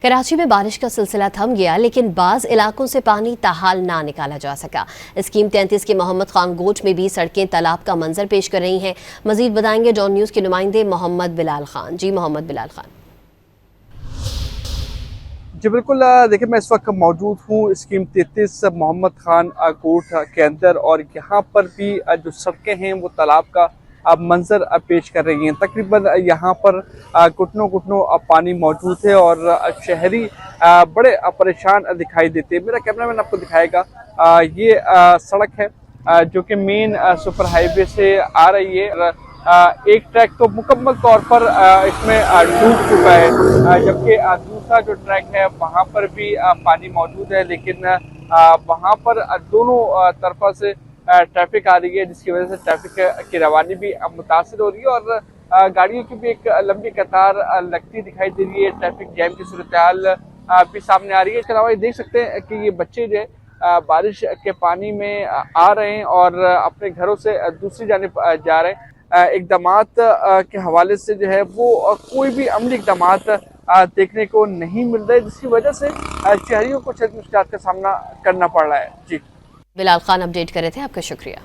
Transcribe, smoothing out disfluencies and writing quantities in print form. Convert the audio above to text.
कराची में बारिश का सिलसिला थम गया, लेकिन बाज़ इलाकों से पानी ताहाल ना निकाला जा सका। स्कीम 33 के मोहम्मद खान गोट में भी सड़कें तालाब का मंजर पेश कर रही हैं। मजीद बताएंगे डॉन न्यूज़ के नुमाइंदे मोहम्मद बिलाल खान। जी मोहम्मद बिलाल खान। जी बिल्कुल, देखिए मैं इस वक्त मौजूद हूँ स्कीम 33 मोहम्मद खान कोट के अंदर, और यहाँ पर भी जो सड़कें हैं वो तालाब का मंजर पेश कर रही हैं। तकरीबन यहाँ पर घुटनों घुटनों पानी मौजूद है और शहरी बड़े परेशान दिखाई देते हैं। मेरा कैमरामैन आपको दिखाएगा, ये सड़क है जो कि मेन सुपर हाईवे से आ रही है। एक ट्रैक तो मुकम्मल तौर पर इसमें डूब चुका है, जबकि दूसरा जो ट्रैक है वहाँ पर भी पानी मौजूद है, लेकिन वहाँ पर दोनों तरफा से ट्रैफिक आ रही है, जिसकी वजह से ट्रैफिक की रवानी भी मुतासिर हो रही है और गाड़ियों की भी एक लंबी कतार लगती दिखाई दे रही है। ट्रैफिक जैम की सूरत हाल भी सामने आ रही है। इसके अलावा ये देख सकते हैं कि ये बच्चे जो है बारिश के पानी में आ रहे हैं और अपने घरों से दूसरी जानिब जा रहे हैं। इकदामात के हवाले से जो है वो कोई भी अमली इकदामात देखने को नहीं मिल रहे, जिसकी वजह से शहरियों को शदीद मुश्किलात का सामना करना पड़ रहा है। जी बिलाल खान अपडेट कर रहे थे, आपका शुक्रिया।